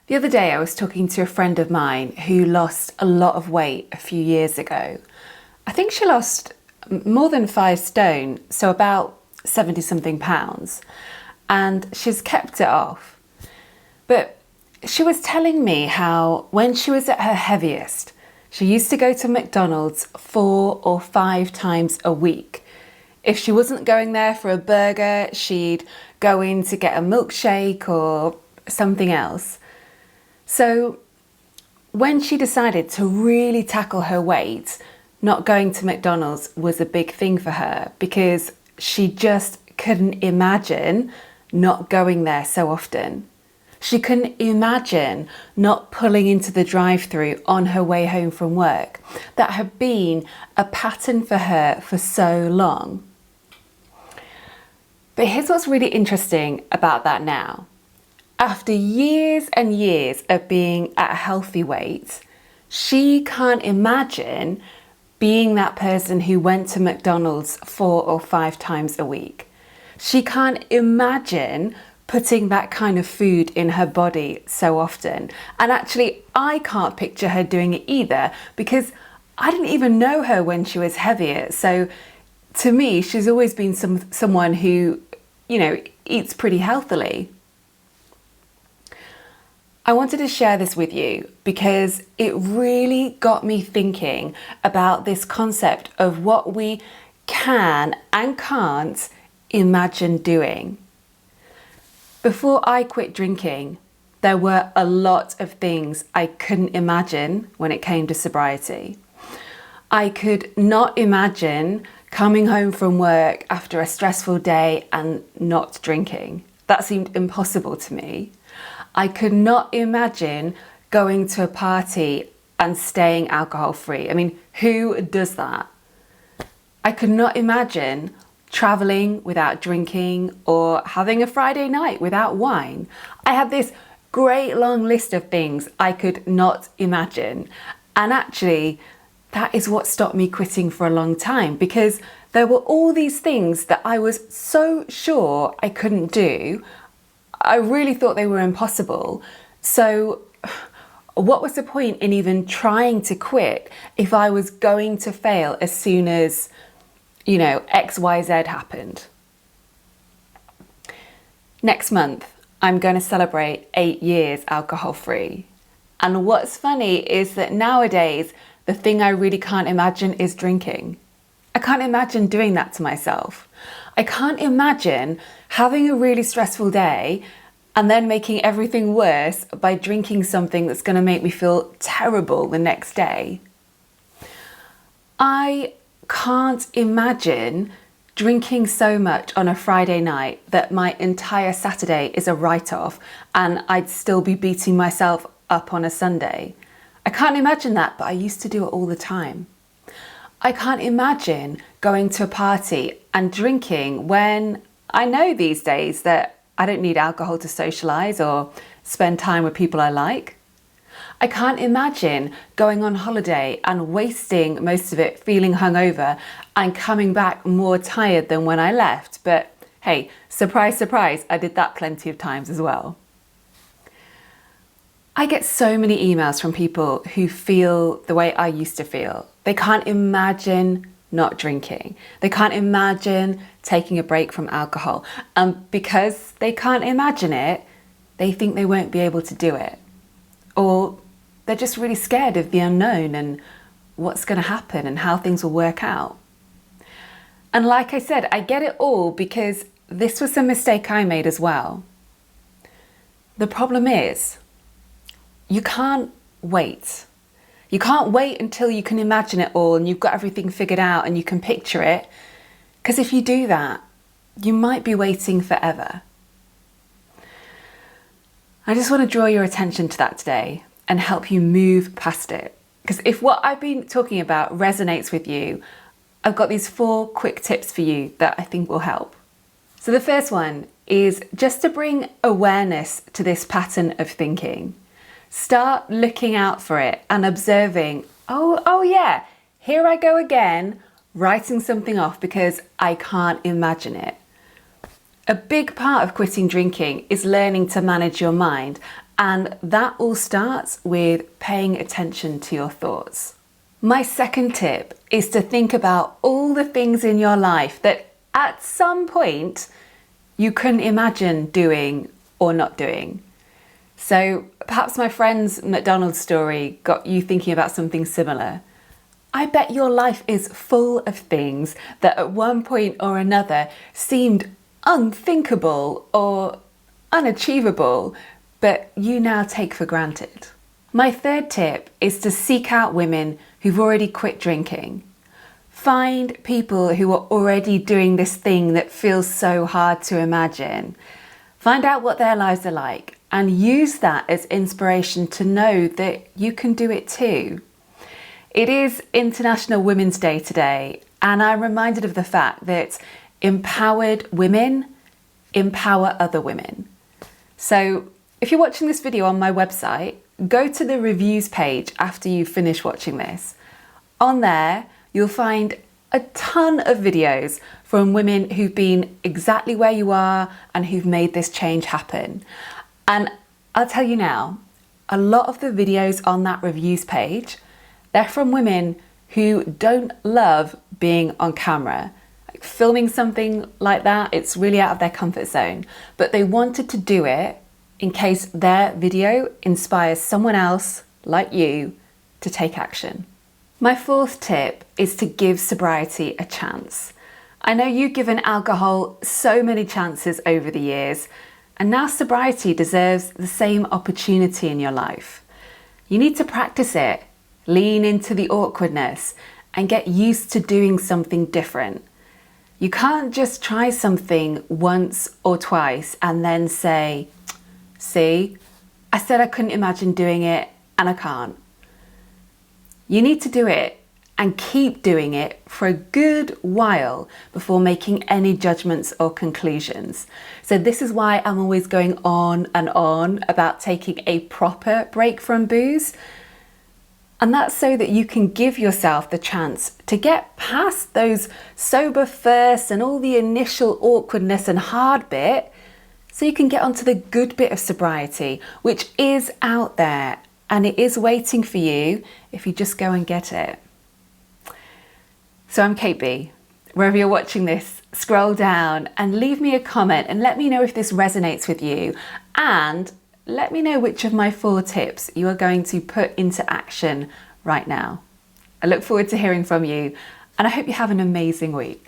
The other day I was talking to a friend of mine who lost a lot of weight a few years ago. I think she lost more than 5 stone, so about 70 something pounds, and she's kept it off. But she was telling me how when she was at her heaviest, she used to go to McDonald's 4 or 5 times a week. If she wasn't going there for a burger, she'd go in to get a milkshake or something else. So when she decided to really tackle her weight, not going to McDonald's was a big thing for her because she just couldn't imagine not going there so often. She couldn't imagine not pulling into the drive-through on her way home from work. That had been a pattern for her for so long. But here's what's really interesting about that now. After years and years of being at a healthy weight, she can't imagine being that person who went to McDonald's 4 or 5 times a week. She can't imagine putting that kind of food in her body so often. And actually, I can't picture her doing it either because I didn't even know her when she was heavier. So to me, she's always been someone who, eats pretty healthily. I wanted to share this with you because it really got me thinking about this concept of what we can and can't imagine doing. Before I quit drinking, there were a lot of things I couldn't imagine when it came to sobriety. I could not imagine coming home from work after a stressful day and not drinking. That seemed impossible to me. I could not imagine going to a party and staying alcohol free. I mean, who does that? I could not imagine traveling without drinking or having a Friday night without wine. I had this great long list of things I could not imagine. And actually, that is what stopped me quitting for a long time because there were all these things that I was so sure I couldn't do. I really thought they were impossible. So what was the point in even trying to quit if I was going to fail as soon as, XYZ happened? Next month, I'm going to celebrate 8 years alcohol free. And what's funny is that nowadays, the thing I really can't imagine is drinking. I can't imagine doing that to myself. I can't imagine having a really stressful day and then making everything worse by drinking something that's going to make me feel terrible the next day. I can't imagine drinking so much on a Friday night that my entire Saturday is a write-off and I'd still be beating myself up on a Sunday. I can't imagine that, but I used to do it all the time. I can't imagine going to a party and drinking when I know these days that I don't need alcohol to socialise or spend time with people I like. I can't imagine going on holiday and wasting most of it feeling hungover and coming back more tired than when I left. But hey, surprise, surprise, I did that plenty of times as well. I get so many emails from people who feel the way I used to feel. They can't imagine not drinking. They can't imagine taking a break from alcohol. And because they can't imagine it, they think they won't be able to do it. Or they're just really scared of the unknown and what's going to happen and how things will work out. And like I said, I get it all because this was a mistake I made as well. The problem is, you can't wait. You can't wait until you can imagine it all and you've got everything figured out and you can picture it. Because if you do that, you might be waiting forever. I just want to draw your attention to that today and help you move past it. Because if what I've been talking about resonates with you, I've got these 4 quick tips for you that I think will help. So the first one is just to bring awareness to this pattern of thinking. Start looking out for it and observing, oh yeah, here I go again, writing something off because I can't imagine it. A big part of quitting drinking is learning to manage your mind And that all starts with paying attention to your thoughts. My second tip is to think about all the things in your life that at some point you couldn't imagine doing or not doing. So perhaps my friend's McDonald's story got you thinking about something similar. I bet your life is full of things that at one point or another seemed unthinkable or unachievable, but you now take for granted. My third tip is to seek out women who've already quit drinking. Find people who are already doing this thing that feels so hard to imagine. Find out what their lives are like and use that as inspiration to know that you can do it too. It is International Women's Day today, and I'm reminded of the fact that empowered women empower other women. So if you're watching this video on my website, go to the reviews page after you finish watching this. On there, you'll find a ton of videos from women who've been exactly where you are and who've made this change happen. And I'll tell you now, a lot of the videos on that reviews page, they're from women who don't love being on camera. Like filming something like that, it's really out of their comfort zone. But they wanted to do it in case their video inspires someone else, like you, to take action. My fourth tip is to give sobriety a chance. I know you've given alcohol so many chances over the years, and now sobriety deserves the same opportunity in your life. You need to practice it, lean into the awkwardness, and get used to doing something different. You can't just try something once or twice and then say, "See, I said I couldn't imagine doing it and I can't." You need to do it and keep doing it for a good while before making any judgments or conclusions. So this is why I'm always going on and on about taking a proper break from booze. And that's so that you can give yourself the chance to get past those sober first and all the initial awkwardness and hard bit, so you can get onto the good bit of sobriety, which is out there and it is waiting for you if you just go and get it. So I'm Kate B. Wherever you're watching this, scroll down and leave me a comment and let me know if this resonates with you, and let me know which of my 4 tips you are going to put into action right now. I look forward to hearing from you, and I hope you have an amazing week.